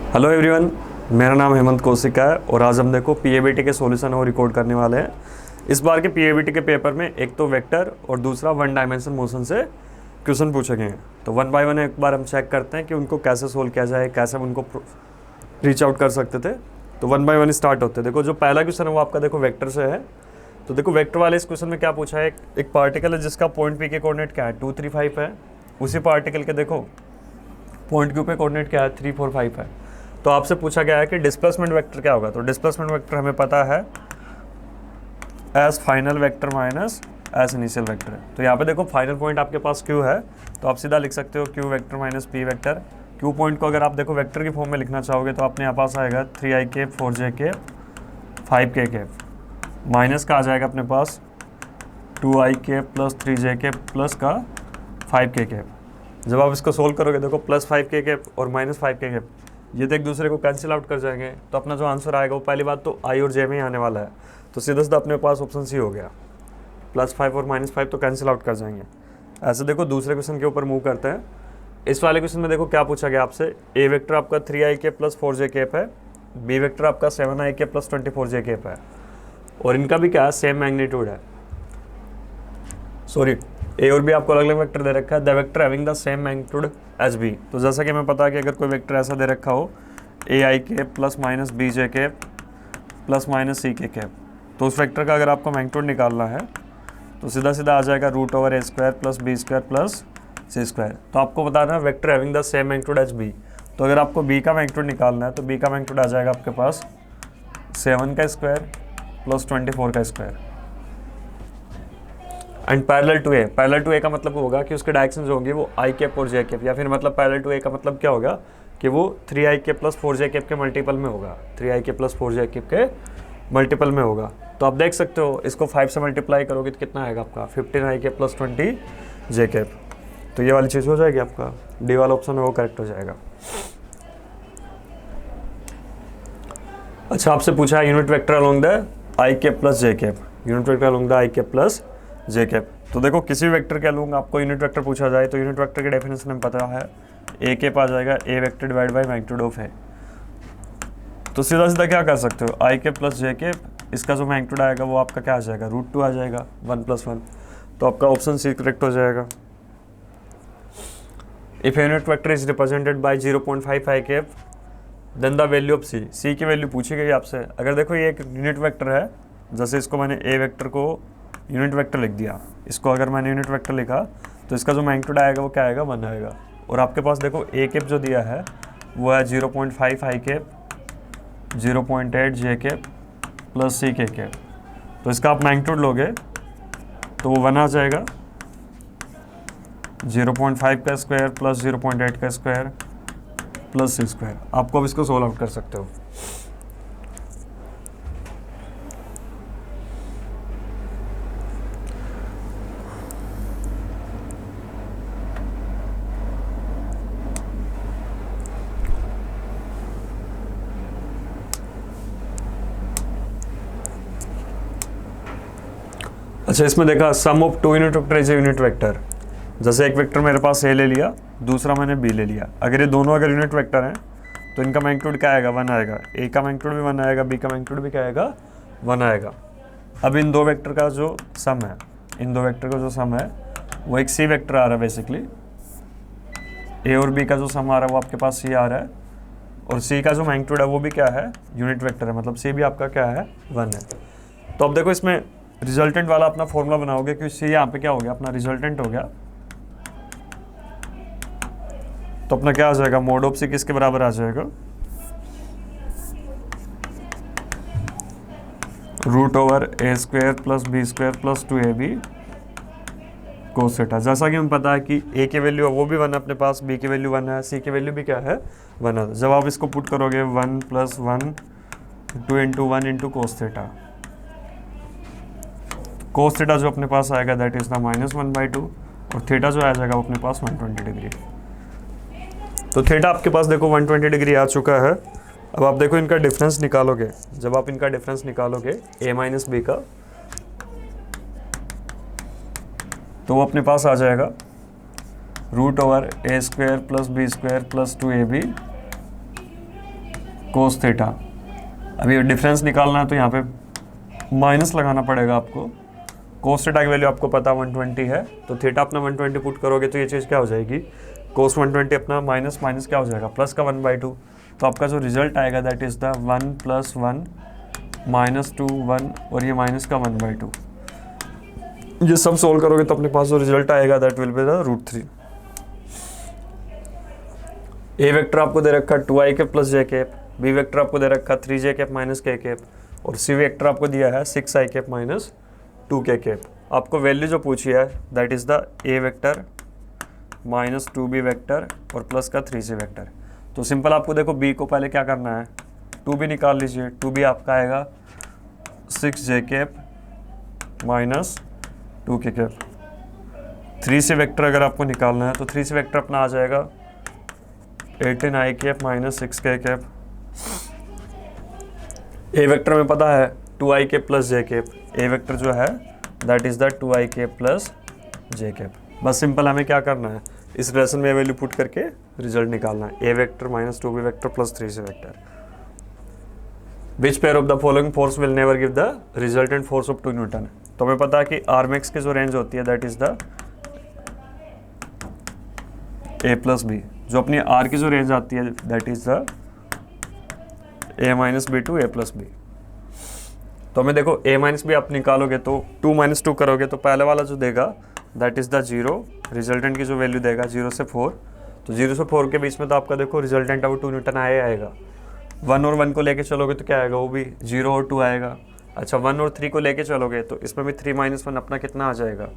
Hello everyone, मेरा नाम हेमंत कौशिक है और आज हम देखो पीएबीटी के सॉल्यूशन और रिकॉर्ड करने वाले हैं। इस बार के पीएबीटी के पेपर में एक तो वेक्टर और दूसरा वन डायमेंशन मोशन से क्वेश्चन पूछे गए हैं। तो वन बाय वन एक बार हम चेक करते हैं कि उनको कैसे सोल्व किया जाए, कैसे हम उनको रीच आउट कर सकते थे। तो वन बाय वन स्टार्ट होते हैं। देखो जो पहला क्वेश्चन है वो आपका देखो वेक्टर से है। तो देखो वेक्टर वाले इस क्वेश्चन में क्या पूछा है, एक पार्टिकल है जिसका पॉइंट पी के कोऑर्डिनेट क्या है 2, 3, 5 है। उसी पार्टिकल के देखो पॉइंट क्यू पे कोऑर्डिनेट क्या है 3, 4, 5 है। तो आपसे पूछा गया है कि डिस्प्लेसमेंट वेक्टर क्या होगा। तो डिस्प्लेसमेंट वेक्टर हमें पता है S final vector minus S initial vector है। तो यहाँ पे देखो फाइनल पॉइंट आपके पास क्यू है, तो आप सीधा लिख सकते हो Q vector minus P vector. Q point को अगर आप देखो वेक्टर की फॉर्म में लिखना चाहोगे तो अपने यहाँ पास आएगा 3i cap 4j cap 5k cap, minus का आ जाएगा अपने पास 2i cap plus 3j cap plus का 5k केप। जब आप इसको सोल्व करोगे देखो प्लस 5k केप और माइनस 5k केप ये तो एक दूसरे को कैंसिल आउट कर जाएंगे। तो अपना जो आंसर आएगा वो पहली बात तो आई और जे में ही आने वाला है। तो सीधा सीधा अपने पास ऑप्शन सी हो गया, +5 और -5 तो कैंसिल आउट कर जाएंगे। ऐसे देखो दूसरे क्वेश्चन के ऊपर मूव करते हैं। इस वाले क्वेश्चन में देखो क्या पूछा गया आपसे, ए वेक्टर आपका 3i के प्लस 4j केप है, बी वेक्टर आपका 7i के प्लस 24j केप है और इनका भी क्या है सेम मैग्नीट्यूड है। सॉरी, ए और बी आपको अलग अलग वेक्टर दे रखा है। The vector having the same magnitude as b. तो जैसा कि हमें पता है कि अगर कोई वेक्टर ऐसा दे रखा हो ai के प्लस माइनस बी जे के प्लस माइनस सी के कैप, तो उस वेक्टर का अगर आपको मैग्नीट्यूड निकालना है तो सीधा सीधा आ जाएगा √a² plus b² plus c²। तो आपको बताना है vector having the same magnitude as b. तो अगर आपको बी का मैग्नीट्यूड निकालना है तो बी का मैग्नीट्यूड आ जाएगा आपके पास 7 का स्क्वायर प्लस 24 का स्क्वायर एंड पैरेलल टू ए का मतलब होगा कि उसके डायरेक्शंस होंगे वो आई केप और जे केप, या फिर मतलब पैरेलल टू ए का मतलब क्या होगा कि वो 3i के प्लस 4j केप के मल्टीपल में होगा, 3i के प्लस 4j केप के मल्टीपल में होगा। तो आप देख सकते हो इसको 5 से मल्टीप्लाई करोगे तो कितना आएगा आपका 15i के प्लस 20j केप। तो ये वाली चीज़ हो जाएगी, आपका डी वाला ऑप्शन है वो करेक्ट हो जाएगा। अच्छा, आपसे पूछा है unit vector along the i cap plus J cap, unit vector along the i cap plus j cap. तो देखो किसी वेक्टर के लूँगा आपको यूनिट वेक्टर पूछा जाए तो यूनिट वेक्टर के डेफिनेशन में पता है ए केप आ जाएगा A vector divide by magnitude of A. तो सीधा सीधा क्या कर सकते हो I cap plus J cap, इसका जो मैग्नीट्यूड आएगा वो आपका क्या आ जाएगा √2 आ जाएगा 1 + 1। तो आपका ऑप्शन सी करेक्ट हो जाएगा। If unit vector is represented by 0.5 I cap then the value of C की वैल्यू पूछी गई आपसे। अगर देखो ये एक यूनिट वेक्टर है, जैसे इसको मैंने ए वेक्टर को यूनिट वेक्टर लिख दिया, इसको अगर मैंने यूनिट वेक्टर लिखा तो इसका जो मैग्नीट्यूड आएगा वो क्या आएगा 1 आएगा। और आपके पास देखो ए केप जो दिया है वो है 0.5 I cap 0.8 J cap plus सी के केप। तो इसका आप मैग्नीट्यूड लोगे तो वो 1 आ जाएगा, 0.5 का स्क्वायर प्लस 0.8 का स्क्वायर प्लस c²। आपको अब इसको सोल्व आउट कर सकते हो। अच्छा, इसमें देखा sum of 2 unit vector is a unit vector. जैसे एक वेक्टर मेरे पास ए ले लिया, दूसरा मैंने बी ले लिया। अगर ये दोनों अगर यूनिट वेक्टर हैं तो इनका मैग्नीट्यूड क्या आएगा 1 आएगा। ए का मैग्नीट्यूड भी 1 आएगा, बी का मैग्नीट्यूड भी क्या आएगा 1 आएगा। अब इन दो वेक्टर का जो सम है, इन दो वेक्टर का जो सम है वो एक सी वेक्टर आ रहा है बेसिकली। ए और बी का जो सम आ रहा है वो आपके पास सी आ रहा है और सी का जो मैग्नीट्यूड है वो भी क्या है यूनिट वेक्टर है, मतलब सी भी आपका क्या है 1 है। तो अब देखो इसमें रिजल्टेंट वाला अपना फॉर्मूला बनाओगे क्योंकि सी यहाँ पे क्या हो गया अपना रिजल्टेंट हो गया। तो अपना क्या आ जाएगा मोड ऑफ सी किसके बराबर आ जाएगा √a² plus b² plus 2ab cos theta. जैसा कि हमें पता है कि a की वैल्यू है वो भी 1 है अपने पास, b की वैल्यू 1 है, c की वैल्यू भी क्या है 1 है। जब आप इसको पुट करोगे 1 + 1 2 × 1 × cos थीटा, cos थीटा जो अपने पास आएगा दैट इज द -1/2 और थीटा जो आ जाएगा वो अपने पास 120 डिग्री। तो थीटा आपके पास देखो 120 डिग्री आ चुका है। अब आप देखो इनका डिफरेंस निकालोगे, जब आप इनका डिफरेंस निकालोगे a माइनस बी का तो वो अपने पास आ जाएगा √a² plus b² plus 2ab cos theta. अभी डिफरेंस निकालना है तो यहाँ पे माइनस लगाना पड़ेगा आपको। कोस थीटा की वैल्यू आपको पता 120 है, तो थीटा अपना 120 पुट करोगे तो ये चीज़ क्या हो जाएगी, कोस 120 अपना माइनस माइनस क्या हो जाएगा, प्लस का 1/2। तो आपका जो रिजल्ट आएगा दैट इज़ द 1 + 1 -2 1 और ये माइनस का 1/2। ये सब सोल्व करोगे तो अपने पास जो रिजल्ट आएगा that will be the √3। A vector आपको दे रखा 2i cap plus j cap, b vector आपको दे रखा 3j cap minus k cap, और सी वेक्टर आपको दिया है 6i cap minus 2k cap. आपको वैल्यू जो पूछी है that is the A vector minus 2b vector और प्लस का 3c वेक्टर। तो सिंपल आपको देखो b को पहले क्या करना है, 2b निकाल लीजिए। 2b आपका आएगा 6j cap minus 2k cap. 3c vector अगर आपको निकालना है तो 3c वेक्टर अपना आ जाएगा 18i cap minus 6k cap. A vector में पता है 2i cap plus j cap, A vector जो है that is the 2i cap plus j cap. बस सिंपल हमें क्या करना है, इस रिलेशन में वैल्यू पुट करके रिजल्ट निकालना है, A vector minus 2b vector plus 3c vector. Which pair of the following force will never give the resultant force of 2 newton. तो हमें पता है कि आर्मेक्स की जो रेंज होती है that is the a plus b, जो अपनी r की जो रेंज आती है that is the a minus b to a plus b. तो हमें देखो a माइनस बी आप निकालोगे तो 2 - 2 करोगे तो पहले वाला जो देगा दैट इज़ द 0, रिजल्टेंट की जो वैल्यू देगा 0 से 4। तो 0 से 4 के बीच में तो आपका देखो रिजल्टेंट अब 2 न्यूटन आएगा। 1 और 1 को लेके चलोगे तो क्या आएगा, वो भी 0 और 2 आएगा। अच्छा 1 और 3 को लेके चलोगे तो इसमें भी 3 - 1 अपना कितना आ जाएगा,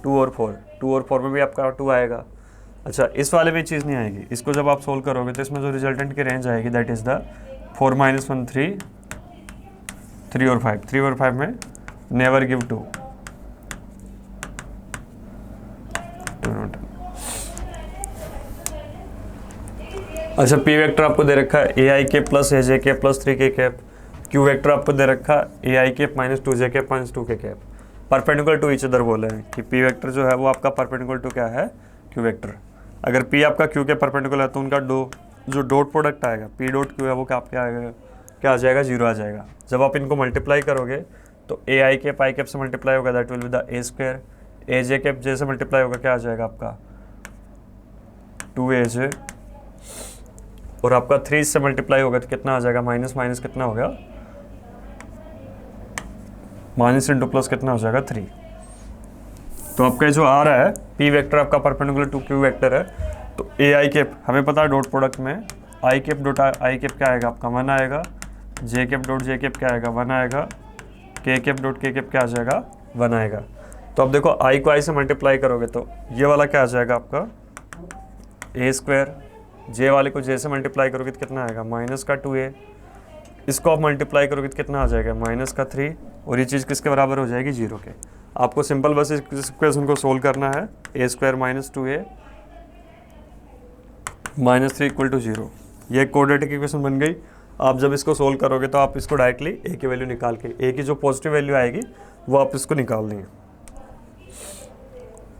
2 और 4। 2 और 4 में भी आपका 2 आएगा। अच्छा इस वाले में चीज़ नहीं आएगी, इसको जब आप सोल्व करोगे तो इसमें जो रिजल्टेंट की रेंज आएगी दैट इज़ द 4 - 1 3, 3 और 5। 3 और 5 में नेवर गिव 2 न्यूटन। अच्छा पी वेक्टर आपको दे रखा है ai cap plus aj cap plus 3k cap. Q vector आपको दे रखा है ai cap minus 2j cap minus 2k cap. Perpendicular to each other बोले हैं कि पी वेक्टर जो है वो आपका परपेंडिकुलर टू क्या है, क्यू वेक्टर। अगर पी आपका क्यू के परपेंडिकुलर है तो उनका जो डॉट प्रोडक्ट आएगा पी डॉट क्यू है वो क्या आएगा, क्या आ जाएगा, 0 आ जाएगा। जब आप इनको मल्टीप्लाई करोगे तो A I cap I cap से मल्टीप्लाई होगा that will be the A square, A J cap J से मल्टीप्लाई होगा क्या आ जाएगा आपका 2aj, और आपका 3 से मल्टीप्लाई होगा तो कितना आ जाएगा, माइनस माइनस कितना हो गया, माइनस इंटू प्लस कितना हो जाएगा 3। तो आपका जो आ रहा है पी वेक्टर आपका परपेंडिकुलर टू क्यू वेक्टर है। तो ए आई कैप हमें पता है डॉट प्रोडक्ट में आई कैप डॉट आई कैप क्या आएगा आपका 1 आएगा, जे कैप डॉट जे कैप क्या आएगा 1 आएगा, के कैप डॉट के कैप क्या आ जाएगा 1 आएगा। तो अब देखो आई को आई से मल्टीप्लाई करोगे तो ये वाला क्या आ जाएगा आपका ए स्क्वायर, जे वाले को जे से मल्टीप्लाई करोगे तो कितना आएगा माइनस का 2a, इसको आप मल्टीप्लाई करोगे तो कितना आ जाएगा माइनस का 3, और ये चीज़ किसके बराबर हो जाएगी 0 के। आपको सिंपल बस इस इक्वेशन को सोल्व करना है, A square minus 2a minus 3 equal to 0। ये क्वाड्रेटिक इक्वेशन बन गई। आप जब इसको सोल्व करोगे तो आप इसको डायरेक्टली ए की वैल्यू निकाल के, ए की जो पॉजिटिव वैल्यू आएगी वो आप इसको निकाल देंगे।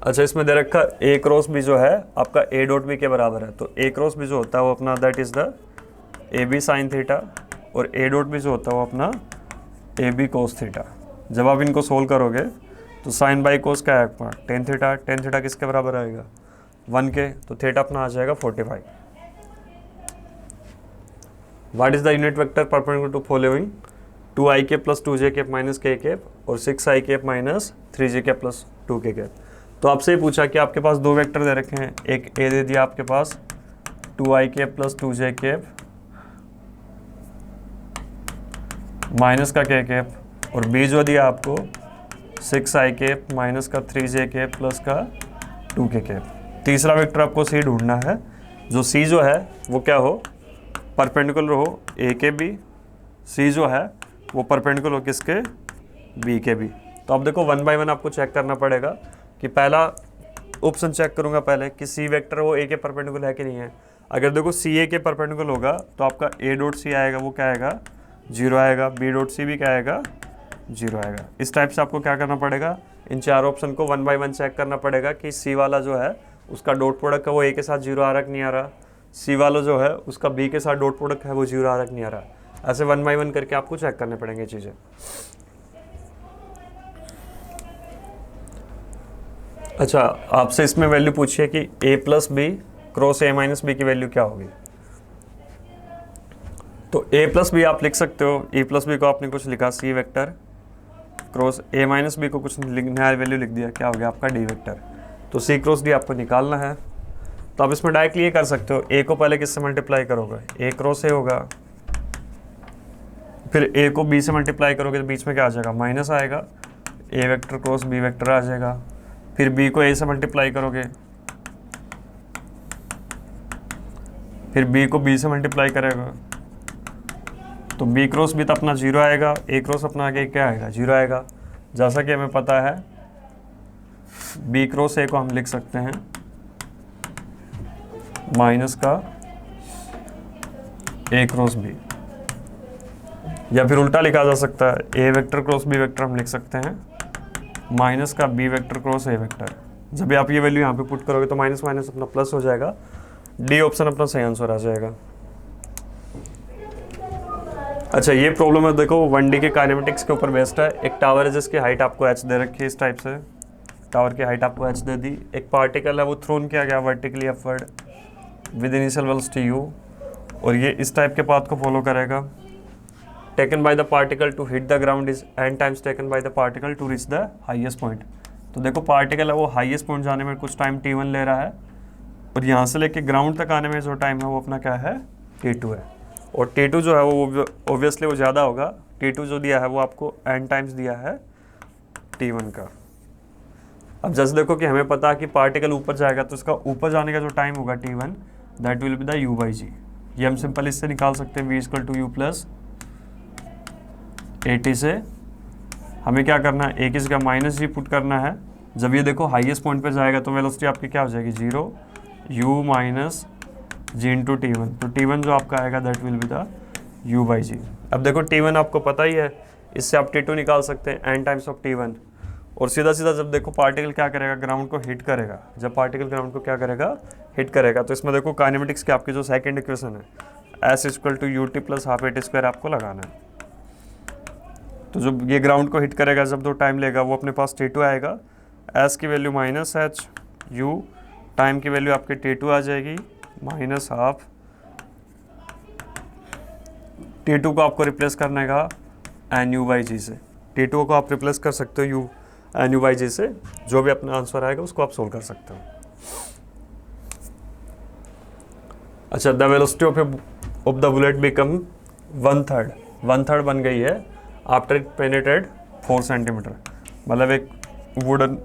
अच्छा इसमें दे रखा ए क्रॉस बी जो है आपका ए डॉट बी के बराबर है। तो ए क्रॉस बी जो होता है वो अपना that is the A B sine theta, और ए डॉट बी जो होता है वो अपना ए बी कोस थीटा। जब आप इनको सोल्व करोगे तो साइन बाई कोस क्या है आपका टेन थीटा, टेन थीटा किसके बराबर आएगा 1 के, तो थीटा अपना आ जाएगा 45। What is the unit vector perpendicular to following 2i cap plus 2j cap minus k cap और 6i cap minus 3j cap plus 2k cap. तो आपसे ही पूछा कि आपके पास 2 वेक्टर दे रखे हैं, एक a दे दिया आपके पास 2i cap plus 2j cap minus का k कैप, और b जो दिया आपको 6i कैप माइनस का 3j कैप प्लस का 2k कैप। तीसरा वेक्टर आपको c ढूंढना है, जो c जो है वो क्या हो परपेंडिकुलर हो a के b, c जो है वो परपेंडिकुलर हो किसके b के b। तो अब देखो 1 बाय 1 आपको चेक करना पड़ेगा कि पहला ऑप्शन चेक करूंगा पहले कि c वेक्टर वो a के परपेंडिकुलर है कि नहीं है। अगर देखो c a के परपेंडिकुलर होगा तो आपका a डॉट c आएगा वो क्या आएगा 0 आएगा, b डॉट c भी क्या आएगा 0 आएगा। इस टाइप से आपको क्या करना पड़ेगा, इन 4 ऑप्शन को 1 बाय 1 चेक करना पड़ेगा कि c वाला जो है उसका डॉट प्रोडक्ट है वो a के साथ 0 आ रहा कि नहीं आ रहा। सी वाला जो है उसका बी के साथ डॉट प्रोडक्ट है वो 0 आ रहा है नहीं आ रहा है। ऐसे 1 बाई 1 करके आपको चेक करने पड़ेंगे चीज़ें। अच्छा, आपसे इसमें वैल्यू पूछिए कि a plus B cross a minus B की वैल्यू क्या होगी। तो a प्लस बी आप लिख सकते हो, e प्लस बी को आपने कुछ लिखा c vector cross a minus B को कुछ नया वैल्यू लिख दिया, क्या हो गया आपका d वेक्टर। तो c क्रॉस d आपको निकालना है। तो आप इसमें डायरेक्टली ये कर सकते हो, a को पहले किससे मल्टीप्लाई करोगे, a क्रॉस a होगा, फिर a को b से मल्टीप्लाई करोगे तो बीच में क्या आ जाएगा, माइनस आएगा, a vector cross b vector आ जाएगा। फिर b को a से मल्टीप्लाई करोगे, फिर b को b से मल्टीप्लाई करेगा तो b क्रॉस b तो अपना 0 आएगा, a क्रॉस अपना आगे क्या आएगा, 0 आएगा। जैसा कि हमें पता है b क्रॉस a को हम लिख सकते हैं माइनस का a क्रॉस b, या फिर उल्टा लिखा जा सकता है a vector cross b vector हम लिख सकते हैं माइनस का b vector cross a vector. जब भी आप ये वैल्यू यहाँ पे पुट करोगे तो माइनस माइनस अपना प्लस हो जाएगा, डी ऑप्शन अपना सही आंसर आ जाएगा। अच्छा, ये प्रॉब्लम है देखो 1D के काइनेमेटिक्स के ऊपर बेस्ड है। एक टावर है जिसकी हाइट आपको h दे रखी है, इस टाइप से टावर की हाइट आपको h दे दी। एक पार्टिकल है वो थ्रोन किया गया vertically upward with initial velocity u, और ये इस टाइप के पाथ को फॉलो करेगा। Taken by the particle to hit the ground is n times taken by the particle to reach the highest point. तो देखो पार्टिकल है वो हाईएस्ट पॉइंट जाने में कुछ टाइम t1 ले रहा है, और यहाँ से लेके ग्राउंड तक आने में जो टाइम है वो अपना क्या है, t2 है। और t2 जो है वो ऑब्वियसली वो ज़्यादा होगा, t2 जो दिया है वो आपको n टाइम्स दिया है t1 का। अब जैसे देखो कि हमें पता है कि पार्टिकल ऊपर जाएगा तो उसका ऊपर जाने का जो टाइम होगा t1 that will be the u by G. ये हम सिंपल इससे निकाल सकते हैं v equal to U plus AT से। हमें क्या करना है, एक इसका माइनस जी पुट करना है। जब ये देखो हाईएस्ट पॉइंट पे जाएगा तो वेलोसिटी आपकी क्या हो जाएगी, 0 u माइनस जी इंटू t1। तो t1 जो आपका आएगा that will be the u by G. अब देखो t1 आपको पता ही है, इससे आप t2 निकाल सकते हैं n टाइम्स ऑफ t1। और सीधा सीधा जब देखो पार्टिकल क्या करेगा, ग्राउंड को हिट करेगा। जब पार्टिकल ग्राउंड को क्या करेगा, हिट करेगा, तो इसमें देखो काइनेमेटिक्स की आपकी जो सेकंड इक्वेशन है s equal to U T plus half AT square आपको लगाना है। तो जब ये ग्राउंड को हिट करेगा, जब 2 टाइम लेगा, वो अपने पास t2 आएगा, s की value minus h, u time की वैल्यू आपके t2 आ जाएगी माइनस हाफ। t2 को आपको रिप्लेस करने का एन यू बाई जी से, t2 को आप रिप्लेस कर सकते हो यू एन यू बाई जी से। जो भी अपना आंसर आएगा उसको आप सोल्व कर सकते हो। अच्छा, the velocity of the bullet become 1/3 बन गई है आफ्टर इट पेनिट्रेट 4 सेंटीमीटर। मतलब एक वुडन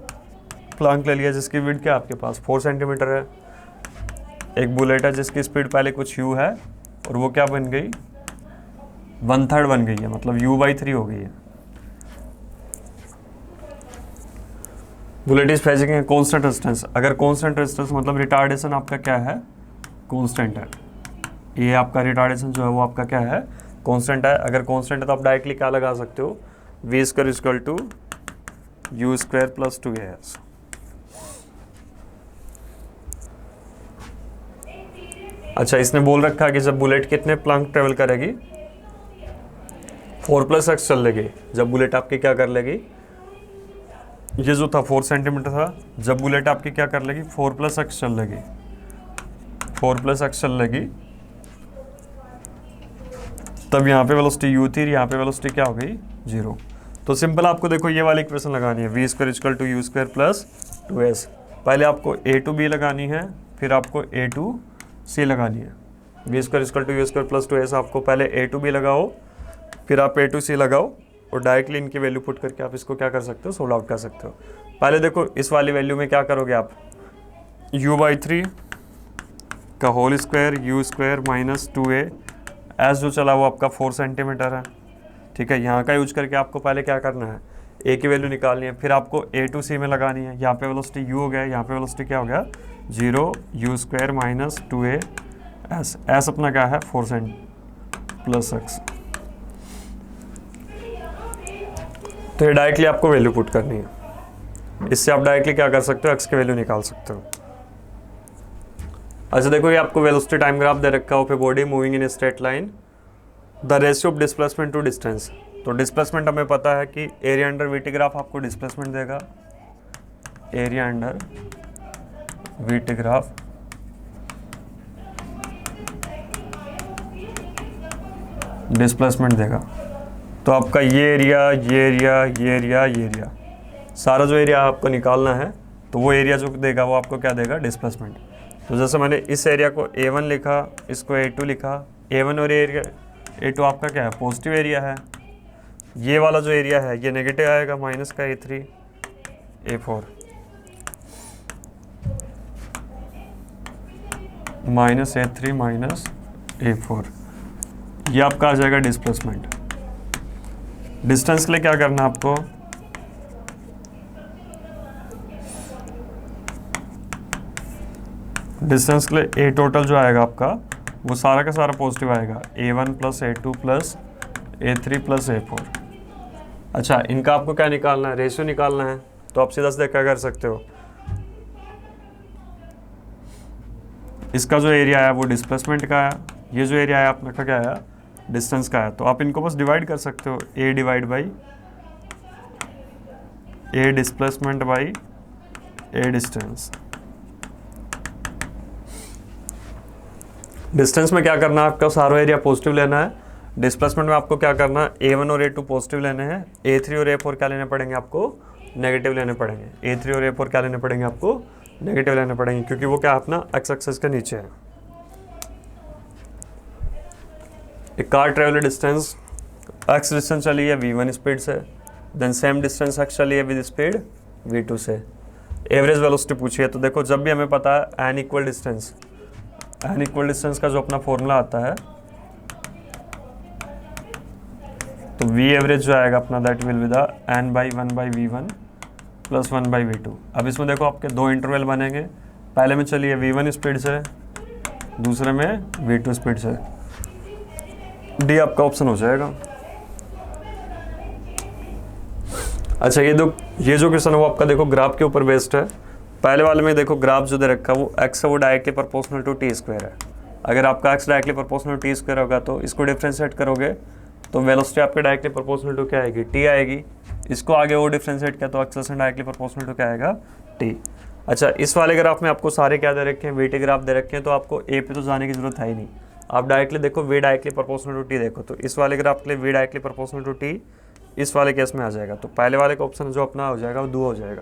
प्लांक ले लिया जिसकी विड्थ क्या आपके पास 4 सेंटीमीटर है। एक बुलेट है जिसकी स्पीड पहले कुछ u है और वो क्या बन गई, 1/3 बन गई है, मतलब u/3 हो गई है। बुलेट इज फेजिंग है कांस्टेंट रेजिस्टेंस। अगर कांस्टेंट रेजिस्टेंस मतलब रिटार्डेशन आपका क्या है, कांस्टेंट है। ये आपका रिटार्डेशन जो है वो आपका क्या है, कांस्टेंट है। अगर कांस्टेंट है तो आप डायरेक्टली क्या लगा सकते हो, v square equal to u square plus 2as। अच्छा, इसने बोल रखा है कि जब बुलेट कितने प्लंक ट्रेवल करेगी, 4+x चल लेगी। जब बुलेट आपकी क्या कर लेगी, ये जो था 4 सेंटीमीटर था, जब बुलेट आपकी क्या कर लेगी, 4+x चल लेगी, 4+x चल लेगी, तब यहाँ पे वेलोसिटी u थी, यहाँ पे वेलोसिटी क्या हो गई, 0। तो सिंपल आपको देखो ये वाली इक्वेशन लगानी है, v square equal to u square plus 2s। पहले आपको a टू b लगानी है, फिर आपको a टू c लगानी है। v square equal to u square plus 2s आपको पहले a टू b लगाओ, फिर आप a टू c लगाओ, और डायरेक्टली इनकी वैल्यू पुट करके आप इसको क्या कर सकते हो, सोल्व आउट कर सकते हो। पहले देखो इस वाली वैल्यू में क्या करोगे आप, u/3 का whole square u square minus 2a, S जो चला वो आपका 4 सेंटीमीटर है, ठीक है। यहाँ का यूज करके आपको पहले क्या करना है, a की वैल्यू निकालनी है, फिर आपको a टू c में लगानी है। यहाँ पे वेलोसिटी u हो गया, यहाँ पे वेलोसिटी क्या हो गया, 0 u square minus 2a s अपना क्या है 4 सेंट प्लस x। तो ये डायरेक्टली आपको वैल्यू पुट करनी है। इससे आप डायरेक्टली क्या कर सकते हो, x की वैल्यू निकाल सकते हो। अच्छा देखो, ये आपको वेलोसिटी टाइम ग्राफ दे रखा है पे body moving in straight line, the ratio of displacement to distance. तो डिस्प्लेसमेंट हमें पता है कि एरिया अंडर वीटी ग्राफ आपको डिस्प्लेसमेंट देगा, area under VT graph displacement देगा। तो आपका ये एरिया, ये एरिया, ये एरिया, ये एरिया, सारा जो एरिया आपको निकालना है, तो वो एरिया जो देगा वो आपको क्या देगा, डिस्प्लेसमेंट। तो जैसे मैंने इस एरिया को A1 लिखा, इसको A2 लिखा, A1 और एरिया A2 आपका क्या है, पॉजिटिव एरिया है। ये वाला जो एरिया है ये नेगेटिव आएगा, माइनस का A3 A4, minus A3 minus A4, ये आपका आ जाएगा डिस्प्लेसमेंट। डिस्टेंस के लिए क्या करना है आपको, डिस्टेंस के लिए ए टोटल जो आएगा आपका वो सारा का सारा पॉजिटिव आएगा, A1 plus A2 plus A3 plus A4। अच्छा, इनका आपको क्या निकालना है, रेशियो निकालना है। तो आप सीधा सीधा क्या कर सकते हो, इसका जो एरिया है वो डिस्प्लेसमेंट का है, ये जो एरिया है आपका क्या है, डिस्टेंस का है। तो आप इनको बस डिवाइड कर सकते हो, A divide by A displacement by A distance. Distance में क्या करना है, आपका सारा एरिया पॉजिटिव लेना है। डिस्प्लेसमेंट में आपको क्या करना है, A1 और A2 पॉजिटिव लेने हैं, A3 और A4 क्या लेने पड़ेंगे आपको, नेगेटिव लेने पड़ेंगे। A3 और A4 क्या लेने पड़ेंगे आपको, नेगेटिव लेने पड़ेंगे, क्योंकि वो क्या अपना एक्स एक्सिस के नीचे है। एक car travel distance x distance चली है V1 स्पीड से, देन सेम डिस्टेंस एक्स चली है विद स्पीड V2 से। एवरेज वेलोसिटी पूछी है, तो देखो जब भी हमें पता है N equal distance, N equal distance का जो अपना फॉर्मूला आता है, तो V एवरेज जो आएगा अपना that will be the n by 1 by V1 plus 1 by V2। अब इसमें देखो आपके दो इंटरवल बनेंगे, पहले में चलिए V1 स्पीड से, दूसरे में V2 स्पीड से। डी आपका ऑप्शन हो जाएगा। अच्छा, ये जो क्वेश्चन है वो आपका देखो ग्राफ के ऊपर बेस्ड है। पहले वाले में देखो ग्राफ जो दे रखा है वो x है, वो directly proportional to t square है। अगर आपका x directly proportional to t square होगा तो इसको डिफ्रेंशिएट करोगे तो वेलोसिटी आपके डायरेक्टली प्रोपोर्शनल टू क्या आएगी, t आएगी। इसको आगे वो डिफ्रेंशिएट किया तो एक्सेलरेशन डायरेक्टली प्रोपोर्शनल टू क्या आएगा, t। अच्छा, इस वाले ग्राफ में आपको सारे क्या दे रखे हैं, वीटी ग्राफ दे रखे हैं, तो आपको a पे तो जाने की जरूरत है ही नहीं। आप डायरेक्टली देखो v directly proportional to t देखो, तो इस वाले ग्राफ के लिए v directly proportional to t इस वाले केस में आ जाएगा। तो पहले वाले का ऑप्शन जो अपना हो जाएगा वो दो हो जाएगा।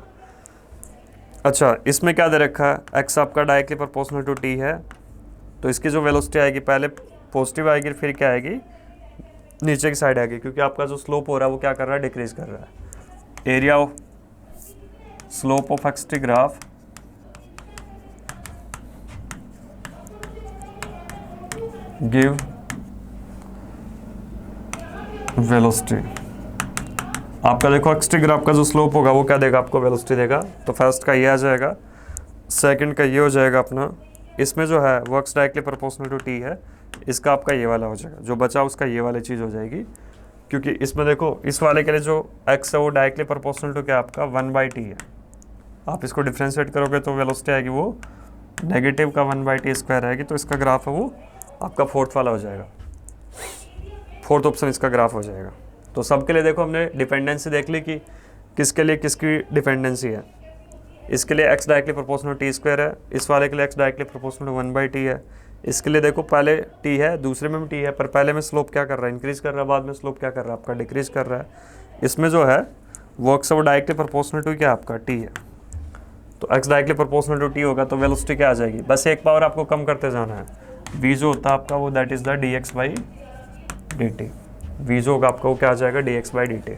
अच्छा, इसमें क्या दे रखा है, x आपका डायरेक्टली प्रोपोर्शनल टू t है, तो इसकी जो वेलोसिटी आएगी पहले पॉजिटिव आएगी, फिर क्या आएगी, नीचे की साइड आएगी, क्योंकि आपका जो स्लोप हो रहा है वो क्या कर रहा है, डिक्रीज कर रहा है। Area of slope of x-T graph give velocity. आपका देखो एक्स-टी ग्राफ का जो स्लोप होगा वो क्या देगा आपको, वेलोसिटी देगा। तो फर्स्ट का ये आ जाएगा, सेकंड का ये हो जाएगा अपना। इसमें जो है वो x directly proportional to t है, इसका आपका ये वाला हो जाएगा, जो बचा उसका ये वाली चीज़ हो जाएगी। क्योंकि इसमें देखो इस वाले के लिए जो x है वो डायरेक्टली प्रोपोर्शनल टू क्या आपका 1/t है। आप इसको डिफ्रेंशिएट करोगे तो वेलोसिटी आएगी वो नेगेटिव का 1/t स्क्वायर आएगी। तो इसका ग्राफ है वो आपका फोर्थ वाला हो जाएगा, फोर्थ ऑप्शन इसका ग्राफ हो जाएगा। तो सबके लिए देखो हमने डिपेंडेंसी देख ली कि किसके लिए किसकी डिपेंडेंसी है। इसके लिए x directly proportional T square है, इस वाले के लिए x डायरेक्टली प्रोपोर्शनल 1/t है। इसके लिए देखो पहले t है, दूसरे में भी t है, पर पहले में स्लोप क्या कर रहा है, इंक्रीज कर रहा है, बाद में स्लोप क्या कर रहा है आपका, डिक्रीज कर रहा है। इसमें जो है वो x वो डायरेक्टली प्रोपोर्शनल टू क्या आपका t है, तो x directly proportional to t होगा तो वेलोसिटी क्या आ जाएगी, बस एक पावर आपको कम करते जाना है। v जो होता है आपका वो that is the dx/dt। v जो होगा आपका वो क्या आ जाएगा, dx/dt।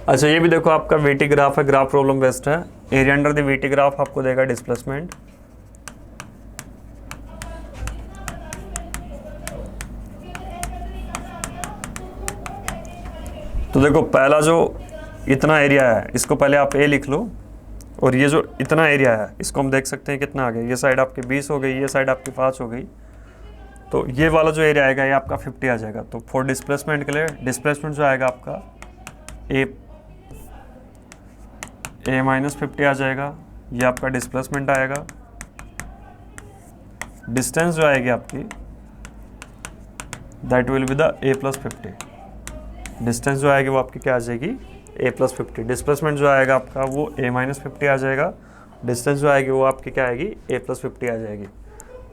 अच्छा, ये भी देखो आपका वीटी ग्राफ है, ग्राफ प्रॉब्लम बेस्ड है। Area under the VT graph आपको देगा डिस्प्लेसमेंट। तो देखो पहला जो इतना एरिया है इसको पहले आप ए लिख लो, और ये जो इतना एरिया है इसको हम देख सकते हैं कितना आ गया, ये साइड आपकी 20 हो गई, ये साइड आपकी 5 हो गई। तो ये वाला जो एरिया आएगा ये आपका 50 आ जाएगा। तो फॉर डिस्प्लेसमेंट के लिए डिस्प्लेसमेंट जो आएगा आपका a-50 आ जाएगा, ये आपका डिस्प्लेसमेंट आएगा। डिस्टेंस जो आएगी आपकी that will be the a+50। Distance जो आएगी वो आपकी क्या आ जाएगी, a+50। डिस्प्लेसमेंट जो आएगा आपका वो a-50 आ जाएगा। डिस्टेंस जो आएगी वो आपकी क्या आएगी, a+50 आ जाएगी।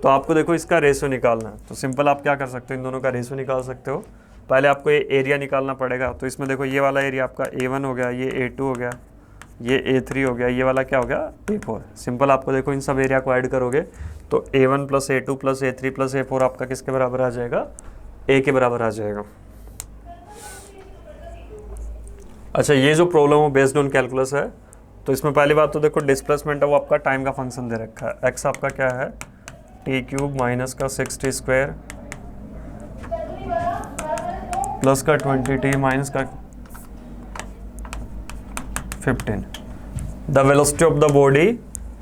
तो आपको देखो इसका रेशियो निकालना है, तो सिंपल आप क्या कर सकते हो, इन दोनों का रेशियो निकाल सकते हो। पहले आपको ये एरिया निकालना पड़ेगा। तो इसमें देखो ये वाला एरिया आपका a1 हो गया, ये a2 हो गया, ये a3 हो गया, ये वाला क्या हो गया, a4। सिंपल आपको देखो इन सब एरिया को ऐड करोगे तो a1 + a2 + a3 + a4 आपका किसके बराबर आ जाएगा, a के बराबर आ जाएगा। अच्छा, ये जो प्रॉब्लम हो बेस्ड ऑन कैलकुलस है, तो इसमें पहली बात तो देखो डिस्प्लेसमेंट है वो आपका टाइम का फंक्शन दे रखा है। x आपका क्या है, t³ - का 60² प्लस का 20t माइनस का 15। The velocity of the body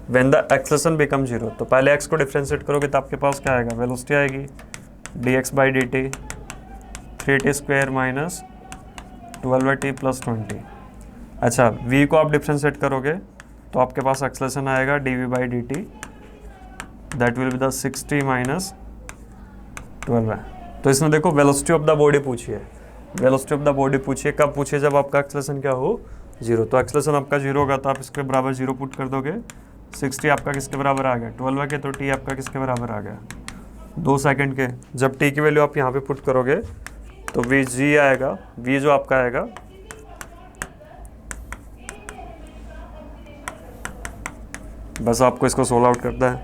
when the acceleration become 0। तो पहले x को डिफ्रेंशिएट करोगे तो आपके पास क्या आएगा, वेलोसिटी आएगी dx/dt 3t² - 12t + 20। अच्छा, v को आप डिफ्रेंशिएट करोगे तो आपके पास एक्सेलरेशन आएगा dv/dt that will be the 60 - 12। तो इसमें देखो वेलोसिटी ऑफ द बॉडी पूछी है। वेलोसिटी ऑफ द बॉडी पूछिए कब पूछिए, जब आपका एक्सेलरेशन क्या हो, 0। तो एक्सेलरेशन आपका 0 होगा तो आप इसके बराबर 0 पुट कर दोगे। 60 आपका किसके बराबर आ गया, 12 के, तो t आपका किसके बराबर आ गया, 2 सेकंड के। जब t की वैल्यू आप यहाँ पे पुट करोगे तो vg आएगा, v जो आपका आएगा बस आपको इसको सोल्व आउट करना है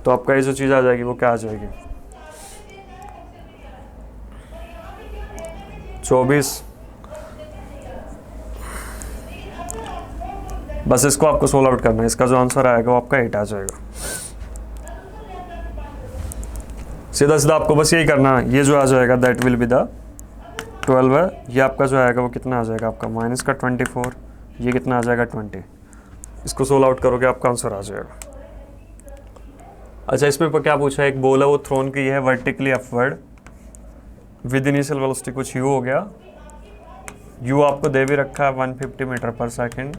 तो आपका ये जो चीज़ आ जाएगी वो क्या आ जाएगी, 24। बस इसको आपको सोल्व आउट करना है, इसका जो आंसर आएगा वो आपका 8 आ जाएगा। सीधा सीधा आपको बस यही करना है, ये जो आ जाएगा दैट विल बी द 12 है, ये आपका जो आएगा वो कितना आ जाएगा आपका माइनस का 24, ये कितना आ जाएगा 20। इसको सोल्व आउट करोगे आपका आंसर आ जाएगा। अच्छा, इसमें क्या पूछा है, एक बॉल है वो थ्रोन की है vertically upward with initial velocity कुछ u हो गया। u आपको दे भी रखा है 150 मीटर पर सेकेंड।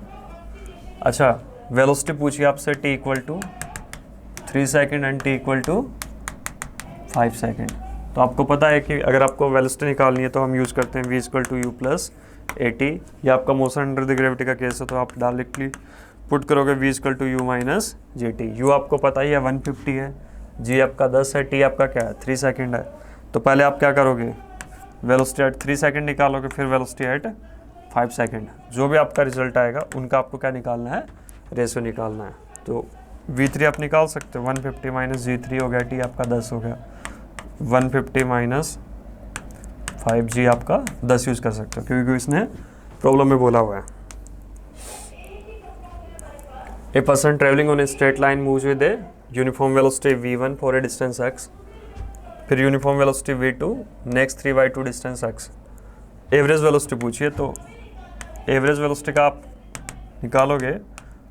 अच्छा, वेलोसिटी पूछिए आपसे t = 3 second and t = 5 second. तो आपको पता है कि अगर आपको वेलोसिटी निकालनी है तो हम यूज़ करते हैं v = u + at। ये आपका मोशन अंडर द ग्रेविटी का केस है तो आप डायरेक्टली पुट करोगे v = u - gt। u आपको पता ही है 150 है, g आपका 10 है, t आपका क्या है 3 सेकेंड है। तो पहले आप क्या करोगे, वेलोसिटी एट 3 सेकेंड निकालोगे, फिर वेलोसिटी एट 5 सेकेंड। जो भी आपका रिजल्ट आएगा उनका आपको क्या निकालना है, रेशियो निकालना है। तो v3 आप निकाल सकते हो, 150 - g3 हो गया, t आपका 10 हो गया, 150 - 5g आपका 10 यूज़ कर सकते हो क्योंकि इसने प्रॉब्लम में बोला हुआ है। A person travelling on a straight line moves with a uniform velocity v1 for a distance x, फिर uniform velocity v2 next 3/2 distance x। Average velocity पूछिए, तो एवरेज वेलोसिटी का आप निकालोगे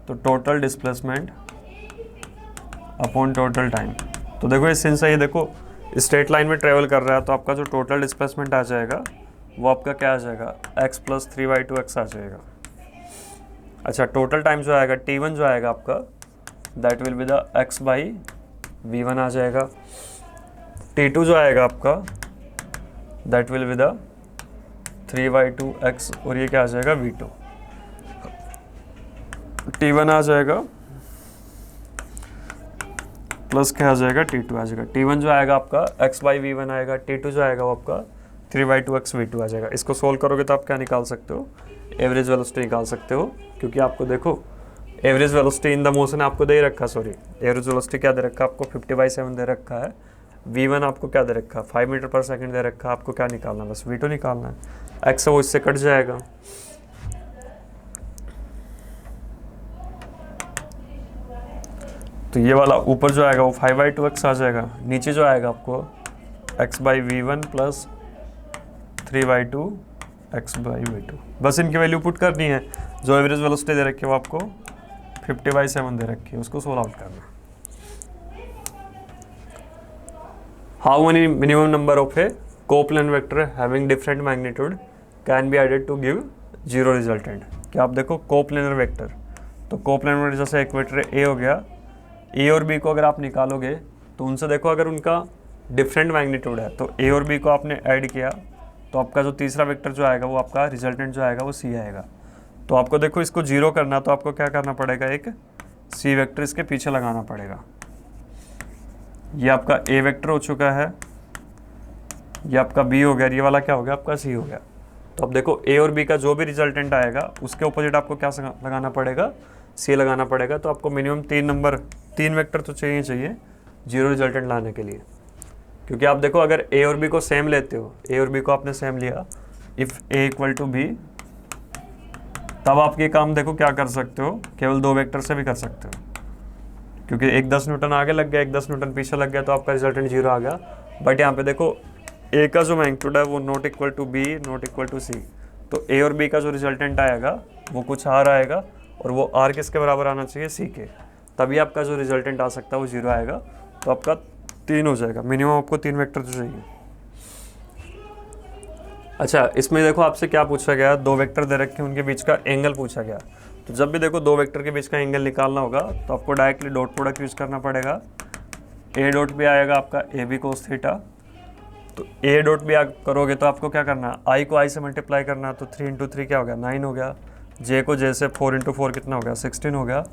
तो total displacement upon total time. तो देखो इस सेंस से ये देखो स्ट्रेट लाइन में ट्रेवल कर रहा है तो आपका जो टोटल डिस्प्लेसमेंट आ जाएगा वो आपका क्या आ जाएगा, x + 3/2x आ जाएगा। अच्छा, टोटल टाइम जो आएगा t1 जो आएगा आपका that will be the x/v1 आ जाएगा। t2 जो आएगा आपका that will be the 3/2x और ये क्या आ जाएगा v2। t1 आ जाएगा प्लस क्या आ जाएगा t2 आ जाएगा। t1 जो आएगा आपका x/v1 आएगा, t2 जो आएगा वो आपका 3/2x v2 आ जाएगा। इसको सोल्व करोगे तो आप क्या निकाल सकते हो, एवरेज वेलोसिटी निकाल सकते हो क्योंकि आपको देखो average velocity in the motion आपको दे रखा, एवरेज वेलोसिटी क्या दे रखा है आपको 50/7 दे रखा है। v1 आपको क्या दे रखा है 5 मीटर पर सेकंड दे रखा है। आपको क्या निकालना है, बस v2 निकालना है। x वो इससे कट जाएगा, तो ये वाला ऊपर जो आएगा वो 5/2x आ जाएगा, नीचे जो आएगा आपको x/v1 प्लस 3/2x/v2। बस इनकी वैल्यू पुट करनी है। जो एवरेज वेलोसिटी दे रखी है वो आपको 50/7 दे रखी है, उसको सोल्व आउट करना है। How many minimum number of a coplane vector having different magnitude can be added to give 0 resultant. क्या आप देखो कोप्लेनर वेक्टर, तो कोप्लेनर वेक्टर जैसे एक वेक्टर ए हो गया, ए और बी को अगर आप निकालोगे तो तो उनसे देखो अगर उनका डिफरेंट मैग्नीट्यूड है तो ए और बी को आपने ऐड किया तो आपका जो तीसरा वेक्टर जो आएगा वो आपका रिजल्टेंट जो आएगा वो सी आएगा। तो आपको देखो इसको जीरो करना तो आपको क्या करना पड़ेगा, एक सी वेक्टर इसके पीछे लगाना पड़ेगा। ये आपका ए वेक्टर हो चुका है, ये आपका बी हो गया, ये वाला क्या हो गया आपका सी हो गया। तो अब देखो ए और बी का जो भी रिजल्टेंट आएगा उसके अपोजिट आपको क्या लगाना पड़ेगा, सी लगाना पड़ेगा। तो आपको मिनिमम 3 वेक्टर तो चाहिए जीरो रिजल्टेंट लाने के लिए। क्योंकि आप देखो अगर ए और बी को सेम लेते हो, ए और बी को आपने सेम लिया, if A equal to B, तब आप ये काम देखो क्या कर सकते हो, केवल 2 वेक्टर से भी कर सकते हो। क्योंकि एक 10 न्यूटन आगे लग गया, एक 10 न्यूटन पीछे लग गया, तो आपका रिजल्टेंट जीरो आ गया। बट यहाँ पे देखो ए का जो मैग्नीट्यूड है वो not equal to B, not equal to C. तो ए और बी का जो रिजल्टेंट आएगा वो कुछ आर आएगा, और वो आर किसके बराबर आना चाहिए, सी के। तभी आपका जो रिजल्टेंट आ सकता है वो जीरो आएगा। तो आपका 3 हो जाएगा, मिनिमम आपको 3 वेक्टर तो चाहिए। अच्छा, इसमें देखो आपसे क्या पूछा गया, 2 वेक्टर दे रखे हैं, उनके बीच का एंगल पूछा गया। तो जब भी देखो 2 वेक्टर के बीच का एंगल निकालना होगा तो आपको डायरेक्टली डॉट प्रोडक्ट यूज करना पड़ेगा। ए डॉट भी आएगा आपका ए बी कोस थीटा। तो ए डॉट भी आप करोगे तो आपको क्या करना, आई को आई से मल्टीप्लाई करना। तो 3 × 3 क्या हो गया, 9 हो गया। जे को जे से 4 × 4 कितना हो गया, 16 हो गया।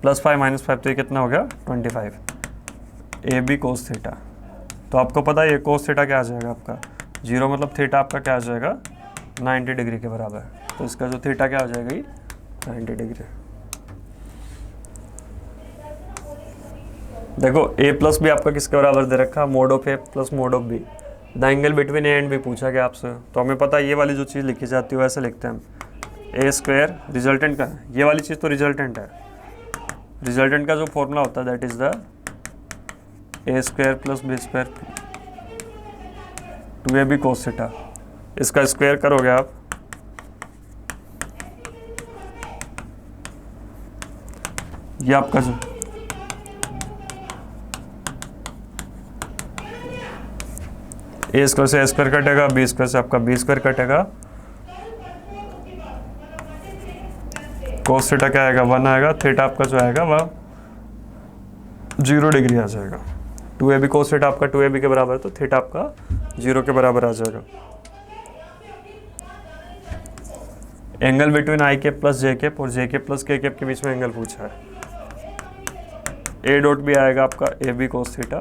+5 - 5 तो ये कितना हो गया, 25। A B cos theta. तो आपको पता है ये कोस थीटा क्या आ जाएगा आपका, 0 मतलब थीटा आपका क्या आ जाएगा, 90 डिग्री के बराबर। तो इसका जो थीटा क्या हो जाएगा, 90 डिग्री। देखो a प्लस बी आपका किसके बराबर दे रखा, mod of A plus mod of B. The angle between A and B पूछा गया आपसे। तो हमें पता है ये वाली जो चीज़ लिखी जाती है वैसे लिखते हैं हम, a² रिजल्टेंट का, ये वाली चीज़ तो रिजल्टेंट है। रिजल्टेंट का जो फॉर्मूला होता है that is the a² + b² 2ab cos theta. इसका स्क्वायर करोगे आप, ये आपका जो a² से a² कटेगा, b² से आपका b² कटेगा। cos थीटा क्या आएगा, 1 आएगा। थीटा आपका जो आएगा वह 0 डिग्री आ जाएगा। 2ab cos थीटा आपका 2ab के बराबर, तो थीटा आपका 0 के बराबर आ जाएगा। एंगल बिटवीन आई कैप प्लस जे कैप और जे कैप प्लस के कैप के बीच में एंगल पूछा है। ए डॉट भी आएगा आपका ए बी कोस थीटा।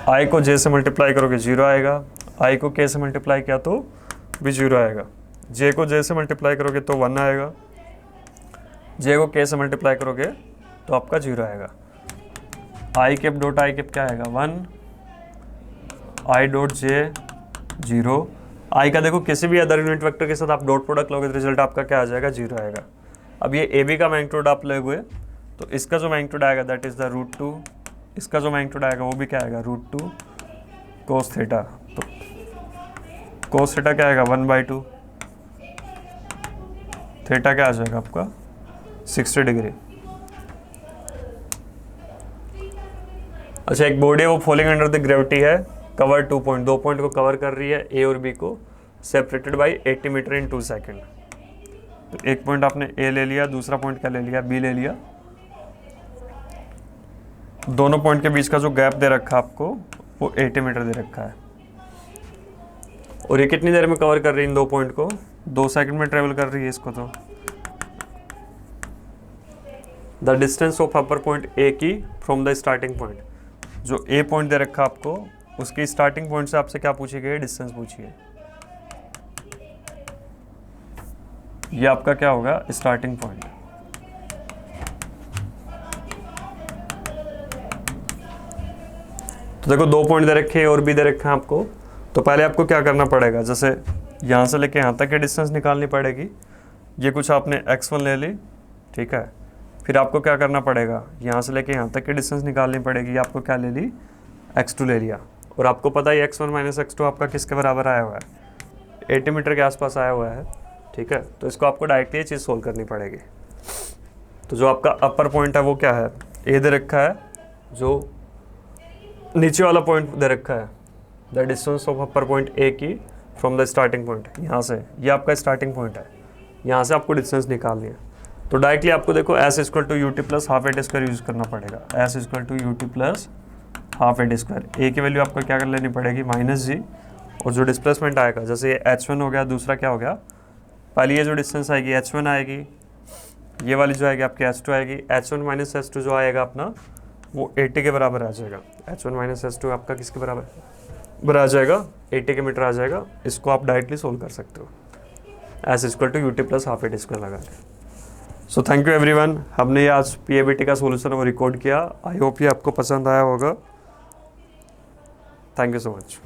आई को जे से मल्टीप्लाई करोगे 0 आएगा, आई को के से मल्टीप्लाई किया तो भी 0 आएगा। जे को जे से मल्टीप्लाई करोगे तो 1 आएगा, जे को के से मल्टीप्लाई करोगे तो आपका 0 आएगा। आई कैप डॉट आई कैप क्या आएगा, 1, आई डॉट जे 0। आई का देखो किसी भी अदर यूनिट वेक्टर के साथ आप डॉट प्रोडक्ट लोगे तो रिजल्ट आपका क्या आ जाएगा, 0 आएगा। अब ये ए बी का मैग्नीट्यूड आप लोगे तो इसका जो मैग्नीट्यूड आएगा दैट इज द √2, इसका जो मैग्नीट्यूड आएगा वो भी क्या आएगा, √2 कोस थीटा। तो कोस थीटा क्या आएगा, 1/2। थीटा क्या आ जाएगा आपका, 60 डिग्री। अच्छा, एक बॉडी है वो फॉलिंग अंडर द ग्रेविटी है, कवर 2 पॉइंट, 2 पॉइंट को कवर कर रही है, ए और बी को, separated by 80 metre in 2 second. तो एक पॉइंट आपने ए ले लिया, दूसरा पॉइंट क्या ले लिया, बी ले लिया। दोनों पॉइंट के बीच का जो गैप दे रखा आपको वो 80 मीटर दे रखा है। और ये कितनी देर में कवर कर रही है इन 2 पॉइंट को, 2 सेकंड में ट्रेवल कर रही है इसको। तो the distance of upper point A की फ्रॉम द स्टार्टिंग पॉइंट, जो ए पॉइंट दे रखा आपको उसकी स्टार्टिंग पॉइंट से आपसे क्या पूछी गई, डिस्टेंस पूछी है। ये आपका क्या होगा, स्टार्टिंग पॉइंट। तो देखो 2 पॉइंट दे रखे और भी दे रखे हैं आपको। तो पहले आपको क्या करना पड़ेगा, जैसे यहाँ से लेके यहाँ तक की डिस्टेंस निकालनी पड़ेगी। ये कुछ आपने x1 ले ली, ठीक है। फिर आपको क्या करना पड़ेगा, यहाँ से लेके यहाँ तक की डिस्टेंस निकालनी पड़ेगी। आपको क्या ले ली, x2 ले लिया। और आपको पता है x1 - x2 आपका किसके बराबर आया हुआ है, 80 मीटर के आसपास आया हुआ है, ठीक है। तो इसको आपको डायरेक्टली ये चीज़ सोल्व करनी पड़ेगी। तो जो आपका अपर पॉइंट है वो क्या है, ए दे रखा है, जो नीचे वाला पॉइंट दे रखा है the distance of upper point A की फ्रॉम द स्टार्टिंग पॉइंट, यहाँ से, ये आपका स्टार्टिंग पॉइंट है, यहाँ से आपको डिस्टेंस निकालनी है। तो डायरेक्टली आपको देखो S equal to U T plus half A D square use करना पड़ेगा। S equal to U T plus half A D square, A की वैल्यू आपको क्या कर लेनी पड़ेगी माइनस जी, और जो डिस्प्लेसमेंट आएगा जैसे ये h1 हो गया, दूसरा क्या हो गया, पहले ये जो डिस्टेंस आएगी h1 आएगी, ये वाली जो आएगी आपकी h2 आएगी, h1 माइनस h2 जो आएगा अपना वो 80 के बराबर आ जाएगा। h1 माइनस h2 आपका किसके बराबर आ जाएगा, 80 के मीटर आ जाएगा। इसको आप डायरेक्टली सोल्व कर सकते हो S equal to U T plus half A D square लगा के। सो थैंक यू एवरीवन, हमने ये आज पीएबीटी का सोल्यूशन वो रिकॉर्ड किया। आई होप ये आपको पसंद आया होगा। Thank you so much.